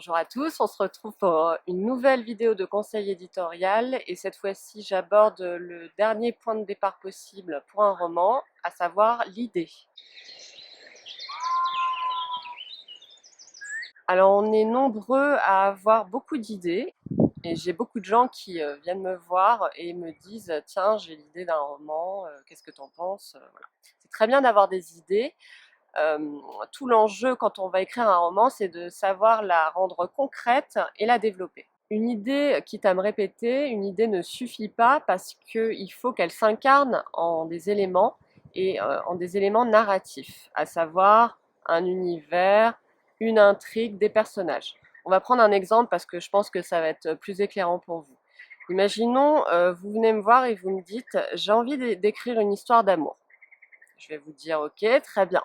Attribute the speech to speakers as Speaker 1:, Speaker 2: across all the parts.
Speaker 1: Bonjour à tous, on se retrouve pour une nouvelle vidéo de conseil éditorial et cette fois-ci j'aborde le dernier point de départ possible pour un roman, à savoir l'idée. Alors on est nombreux à avoir beaucoup d'idées et j'ai beaucoup de gens qui viennent me voir et me disent tiens j'ai l'idée d'un roman, qu'est-ce que t'en penses? Voilà. C'est très bien d'avoir des idées. Tout l'enjeu quand on va écrire un roman, c'est de savoir la rendre concrète et la développer. Une idée, quitte à me répéter, une idée ne suffit pas parce qu'il faut qu'elle s'incarne en des éléments et en des éléments narratifs, à savoir un univers, une intrigue, des personnages. On va prendre un exemple parce que je pense que ça va être plus éclairant pour vous. Imaginons, vous venez me voir et vous me dites « j'ai envie d'écrire une histoire d'amour ». Je vais vous dire « ok, très bien ».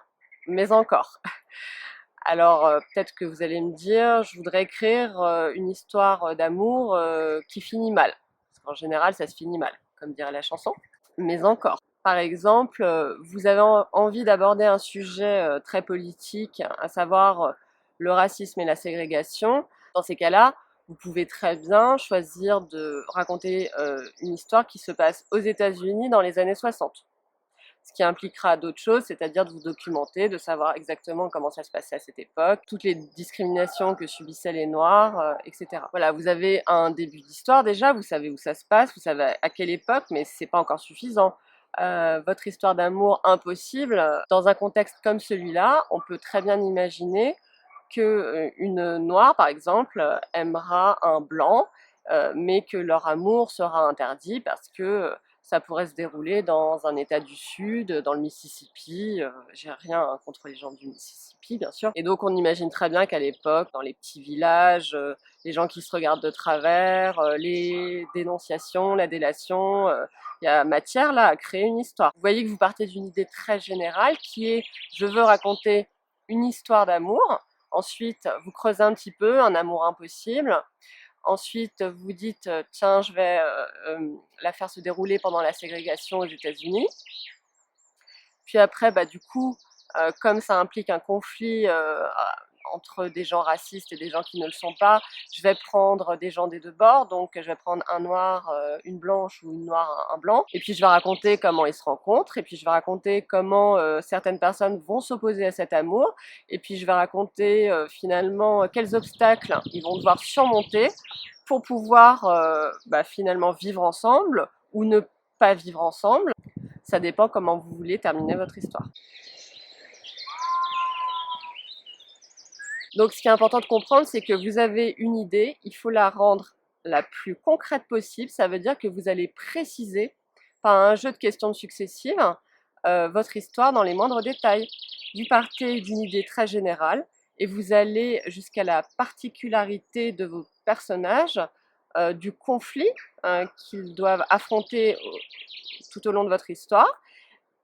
Speaker 1: Mais encore. Alors peut-être que vous allez me dire, je voudrais écrire une histoire d'amour qui finit mal. Parce qu'en général, ça se finit mal, comme dirait la chanson. Mais encore. Par exemple, vous avez envie d'aborder un sujet très politique, à savoir le racisme et la ségrégation. Dans ces cas-là, vous pouvez très bien choisir de raconter une histoire qui se passe aux États-Unis dans les années 60. Ce qui impliquera d'autres choses, c'est-à-dire de vous documenter, de savoir exactement comment ça se passait à cette époque, toutes les discriminations que subissaient les Noirs, etc. Voilà, vous avez un début d'histoire déjà, vous savez où ça se passe, vous savez à quelle époque, mais c'est pas encore suffisant. Votre histoire d'amour impossible, dans un contexte comme celui-là, on peut très bien imaginer qu'une Noire, par exemple, aimera un Blanc, mais que leur amour sera interdit parce que ça pourrait se dérouler dans un état du sud, dans le Mississippi. J'ai rien contre les gens du Mississippi, bien sûr. Et donc on imagine très bien qu'à l'époque, dans les petits villages, les gens qui se regardent de travers, les dénonciations, la délation, il y a matière là à créer une histoire. Vous voyez que vous partez d'une idée très générale qui est « je veux raconter une histoire d'amour ». Ensuite, vous creusez un petit peu, un amour impossible. Ensuite, vous dites, tiens, je vais la faire se dérouler pendant la ségrégation aux États-Unis. Puis après, bah, du coup, comme ça implique un conflit entre des gens racistes et des gens qui ne le sont pas, je vais prendre des gens des deux bords, donc je vais prendre un noir, une blanche ou une noire, un blanc, et puis je vais raconter comment ils se rencontrent, et puis je vais raconter comment certaines personnes vont s'opposer à cet amour, et puis je vais raconter finalement quels obstacles ils vont devoir surmonter pour pouvoir finalement vivre ensemble ou ne pas vivre ensemble. Ça dépend comment vous voulez terminer votre histoire. Donc ce qui est important de comprendre, c'est que vous avez une idée, il faut la rendre la plus concrète possible. Ça veut dire que vous allez préciser, par un jeu de questions successives, votre histoire dans les moindres détails. Vous partez d'une idée très générale et vous allez jusqu'à la particularité de vos personnages, du conflit qu'ils doivent affronter tout au long de votre histoire.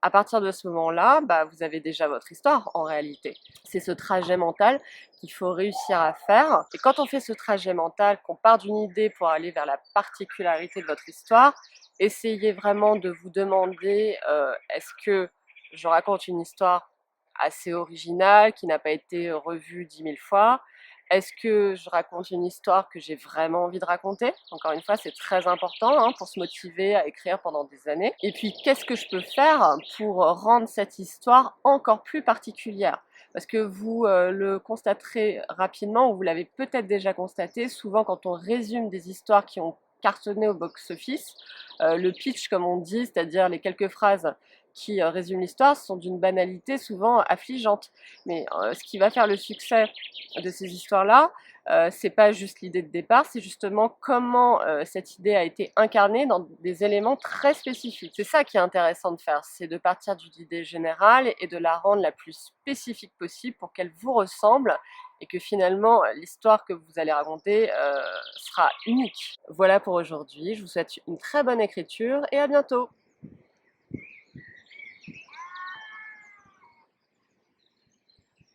Speaker 1: À partir de ce moment-là, vous avez déjà votre histoire en réalité. C'est ce trajet mental qu'il faut réussir à faire. Et quand on fait ce trajet mental, qu'on part d'une idée pour aller vers la particularité de votre histoire, essayez vraiment de vous demander est-ce que je raconte une histoire assez originale, qui n'a pas été revue 10 000 fois? Est-ce que je raconte une histoire que j'ai vraiment envie de raconter? Encore une fois, c'est très important pour se motiver à écrire pendant des années. Et puis, qu'est-ce que je peux faire pour rendre cette histoire encore plus particulière? Parce que vous le constaterez rapidement, ou vous l'avez peut-être déjà constaté, souvent quand on résume des histoires qui ont cartonné au box-office, le pitch comme on dit, c'est-à-dire les quelques phrases qui résument l'histoire, sont d'une banalité souvent affligeante. Mais ce qui va faire le succès de ces histoires-là, c'est pas juste l'idée de départ, c'est justement comment cette idée a été incarnée dans des éléments très spécifiques. C'est ça qui est intéressant de faire, c'est de partir d'une idée générale et de la rendre la plus spécifique possible pour qu'elle vous ressemble et que finalement l'histoire que vous allez raconter sera unique. Voilà pour aujourd'hui, je vous souhaite une très bonne écriture et à bientôt.